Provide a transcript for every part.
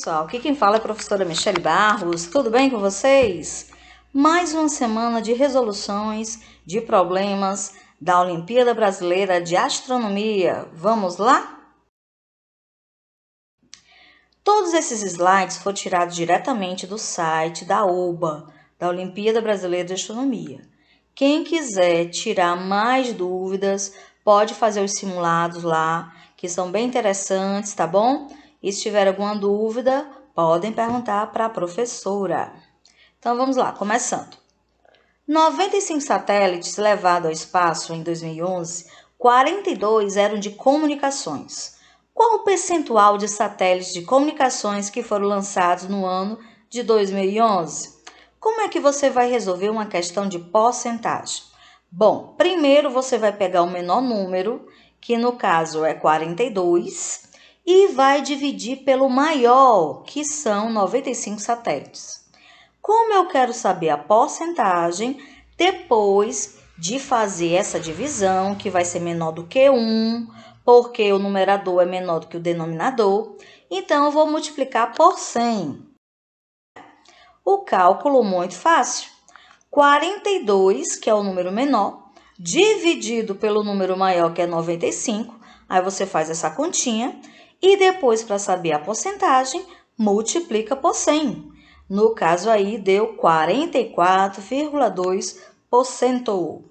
Pessoal, aqui quem fala é a professora Michele Barros, tudo bem com vocês? Mais uma semana de resoluções de problemas da Olimpíada Brasileira de Astronomia. Vamos lá? Todos esses slides foram tirados diretamente do site da OBA, da Olimpíada Brasileira de Astronomia. Quem quiser tirar mais dúvidas, pode fazer os simulados lá, que são bem interessantes, tá bom? E se tiver alguma dúvida, podem perguntar para a professora. Então vamos lá, começando. 95 satélites levados ao espaço em 2011, 42 eram de comunicações. Qual o percentual de satélites de comunicações que foram lançados no ano de 2011? Como é que você vai resolver uma questão de porcentagem? Bom, primeiro você vai pegar o menor número, que no caso é 42, e vai dividir pelo maior, que são 95 satélites. Como eu quero saber a porcentagem, depois de fazer essa divisão, que vai ser menor do que 1, porque o numerador é menor do que o denominador, então eu vou multiplicar por 100. O cálculo muito fácil. 42, que é o número menor, dividido pelo número maior, que é 95, aí você faz essa continha, e depois, para saber a porcentagem, multiplica por 100. No caso aí, deu 44,2%.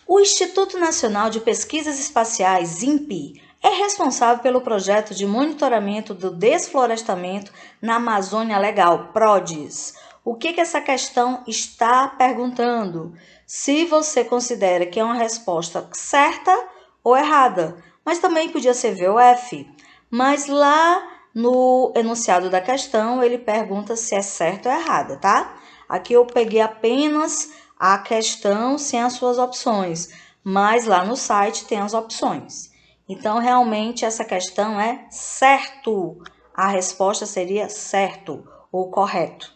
O Instituto Nacional de Pesquisas Espaciais, INPE, é responsável pelo projeto de monitoramento do desflorestamento na Amazônia Legal, PRODES. O que essa questão está perguntando? Se você considera que é uma resposta certa ou errada, mas também podia ser V ou F. Mas lá no enunciado da questão, ele pergunta se é certo ou errada, tá? Aqui eu peguei apenas a questão sem as suas opções, mas lá no site tem as opções. Então, realmente, essa questão é certo. A resposta seria certo ou correto.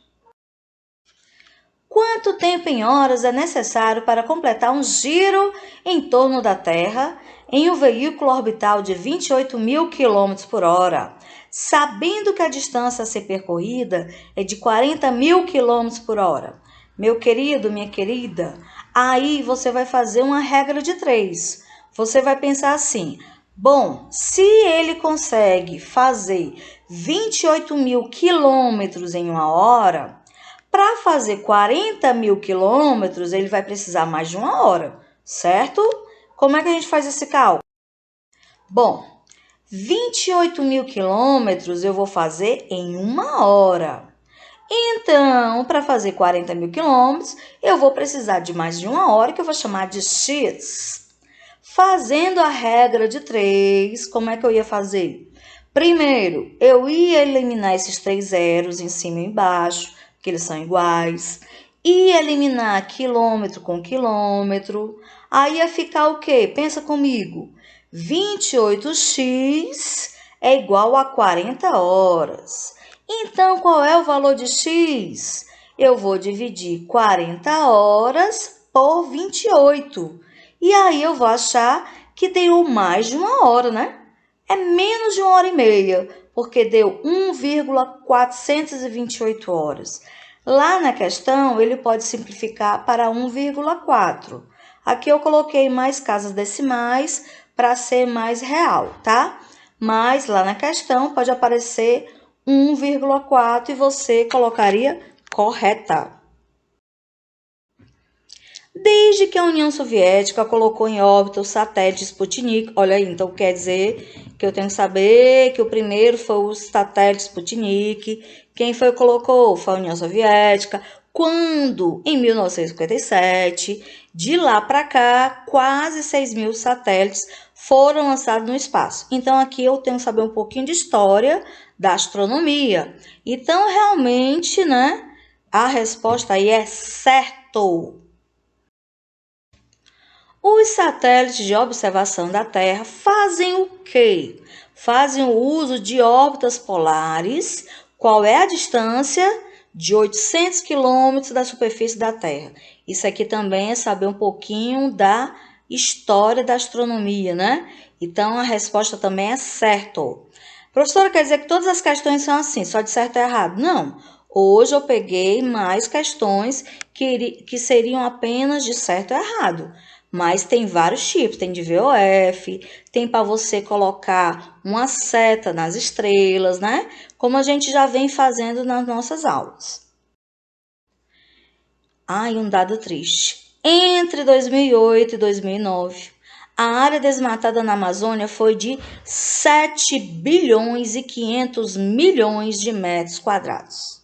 Quanto tempo em horas é necessário para completar um giro em torno da Terra em um veículo orbital de 28 mil km por hora, sabendo que a distância a ser percorrida é de 40 mil km por hora? Meu querido, minha querida, aí você vai fazer uma regra de 3. Você vai pensar assim: bom, se ele consegue fazer 28 mil quilômetros em uma hora, para fazer 40 mil quilômetros, ele vai precisar mais de uma hora, certo? Como é que a gente faz esse cálculo? Bom, 28 mil quilômetros eu vou fazer em uma hora. Então, para fazer 40 mil quilômetros, eu vou precisar de mais de uma hora, que eu vou chamar de X. Fazendo a regra de 3, como é que eu ia fazer? Primeiro, eu ia eliminar esses 3 zeros em cima e embaixo, que eles são iguais, e eliminar quilômetro com quilômetro, aí ia ficar o quê? Pensa comigo, 28x é igual a 40 horas. Então, qual é o valor de x? Eu vou dividir 40 horas por 28. E aí eu vou achar que deu mais de uma hora, né? É menos de uma hora e meia, porque deu 1,428 horas. Lá na questão, ele pode simplificar para 1,4. Aqui eu coloquei mais casas decimais para ser mais real, tá? Mas lá na questão pode aparecer 1,4 e você colocaria correta. Desde que a União Soviética colocou em órbita o satélite Sputnik, olha aí, então quer dizer que eu tenho que saber que o primeiro foi o satélite Sputnik, quem foi que colocou? Foi a União Soviética. Quando? Em 1957, de lá para cá, quase 6 mil satélites foram lançados no espaço. Então, aqui eu tenho que saber um pouquinho de história da astronomia. Então, realmente, né, a resposta aí é certo. Os satélites de observação da Terra fazem o quê? Fazem o uso de órbitas polares. Qual é a distância? De 800 quilômetros da superfície da Terra. Isso aqui também é saber um pouquinho da história da astronomia, né? Então, a resposta também é certo. Professora, quer dizer que todas as questões são assim, só de certo e errado? Não. Hoje eu peguei mais questões que seriam apenas de certo e errado. Mas tem vários tipos, tem de VOF, tem para você colocar uma seta nas estrelas, né? Como a gente já vem fazendo nas nossas aulas. E um dado triste. Entre 2008 e 2009, a área desmatada na Amazônia foi de 7 bilhões e 500 milhões de metros quadrados.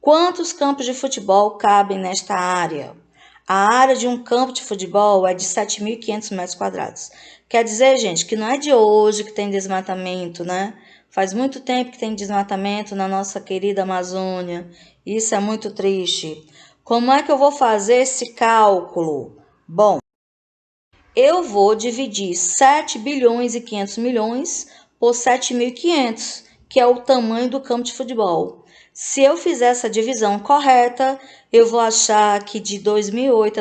Quantos campos de futebol cabem nesta área? A área de um campo de futebol é de 7.500 metros quadrados. Quer dizer, gente, que não é de hoje que tem desmatamento, né? Faz muito tempo que tem desmatamento na nossa querida Amazônia. Isso é muito triste. Como é que eu vou fazer esse cálculo? Bom, eu vou dividir 7 bilhões e 500 milhões por 7.500, que é o tamanho do campo de futebol. Se eu fizer essa divisão correta, eu vou achar que de 2008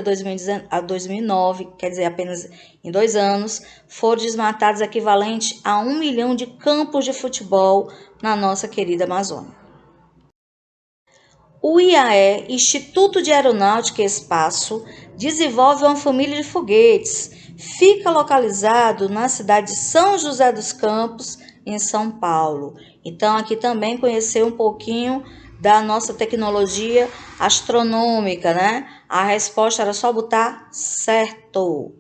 a 2009, quer dizer, apenas em 2 anos, foram desmatados equivalente a 1 milhão de campos de futebol na nossa querida Amazônia. O IAE, Instituto de Aeronáutica e Espaço, desenvolve uma família de foguetes. Fica localizado na cidade de São José dos Campos, em São Paulo. Então, aqui também conhecer um pouquinho da nossa tecnologia astronômica, né? A resposta era só botar certo.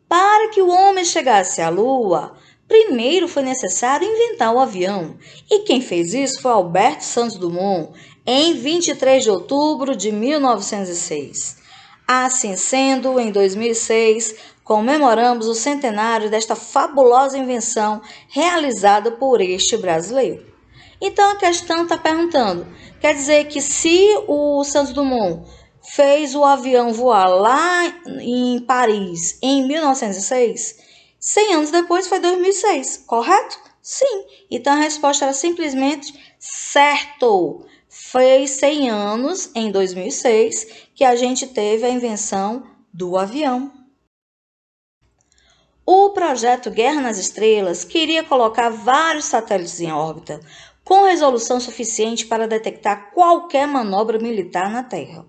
Para que o homem chegasse à Lua, primeiro foi necessário inventar o avião. E quem fez isso foi Alberto Santos Dumont, em 23 de outubro de 1906. Assim sendo, em 2006, comemoramos o centenário desta fabulosa invenção realizada por este brasileiro. Então a questão está perguntando, quer dizer que se o Santos Dumont fez o avião voar lá em Paris em 1906, 100 anos depois foi 2006, correto? Sim. Então a resposta era simplesmente certo. Foi 100 anos em 2006 que a gente teve a invenção do avião. O projeto Guerra nas Estrelas queria colocar vários satélites em órbita, com resolução suficiente para detectar qualquer manobra militar na Terra.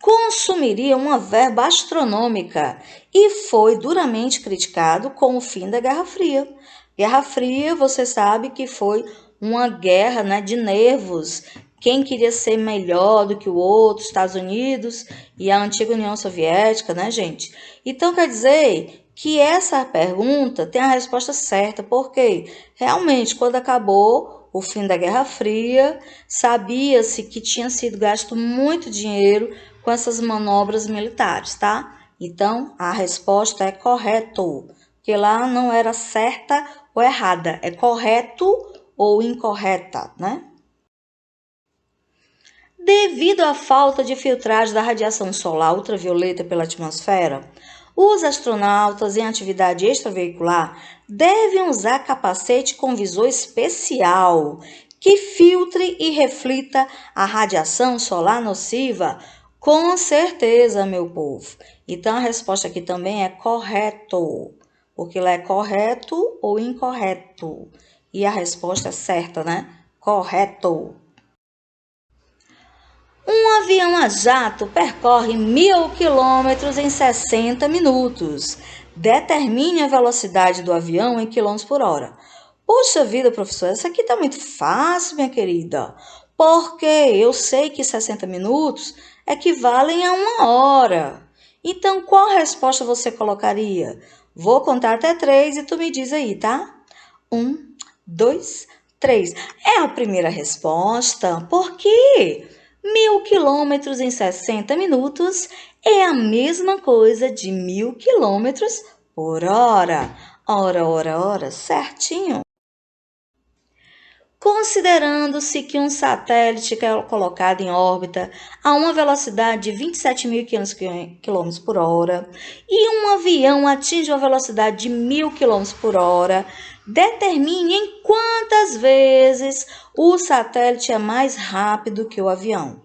Consumiria uma verba astronômica e foi duramente criticado com o fim da Guerra Fria. Guerra Fria, você sabe que foi uma guerra, né, de nervos. Quem queria ser melhor do que o outro, Estados Unidos e a antiga União Soviética, né, gente? Então, quer dizer que essa pergunta tem a resposta certa, porque realmente, quando acabou o fim da Guerra Fria, sabia-se que tinha sido gasto muito dinheiro com essas manobras militares, tá? Então, a resposta é correto, porque lá não era certa ou errada, é correto ou incorreta, né? Devido à falta de filtragem da radiação solar ultravioleta pela atmosfera, os astronautas em atividade extraveicular devem usar capacete com visor especial que filtre e reflita a radiação solar nociva. Com certeza, meu povo. Então a resposta aqui também é correto, porque lá é correto ou incorreto. E a resposta é certa, né? Correto. Um avião a jato percorre 1.000 quilômetros em 60 minutos. Determine a velocidade do avião em quilômetros por hora. Poxa vida, professora, isso aqui tá muito fácil, minha querida. Porque eu sei que 60 minutos equivalem a 1 hora. Então, qual resposta você colocaria? Vou contar até 3 e tu me diz aí, tá? 1, 2, 3. É a primeira resposta. Por quê? 1.000 quilômetros em 60 minutos é a mesma coisa de 1.000 quilômetros por hora. Ora, certinho. Considerando-se que um satélite é colocado em órbita a uma velocidade de 27.500 km por hora e um avião atinge uma velocidade de 1.000 km por hora, determine em quantas vezes o satélite é mais rápido que o avião.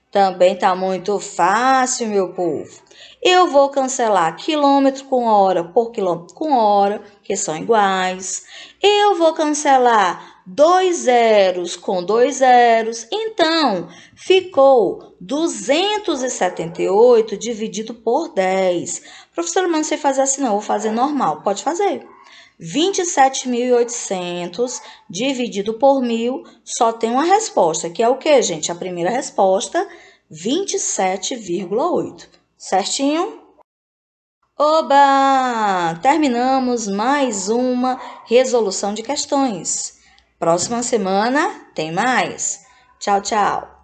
Também está muito fácil, meu povo. Eu vou cancelar quilômetro com hora por quilômetro com hora, que são iguais. Eu vou cancelar 2 zeros com 2 zeros. Então, ficou 278 dividido por 10. Professora, mas não sei fazer assim não, vou fazer normal. Pode fazer. 27.800 dividido por 1.000, só tem uma resposta, que é o quê, gente? A primeira resposta, 27,8. Certinho? Oba! Terminamos mais uma resolução de questões. Próxima semana tem mais. Tchau, tchau.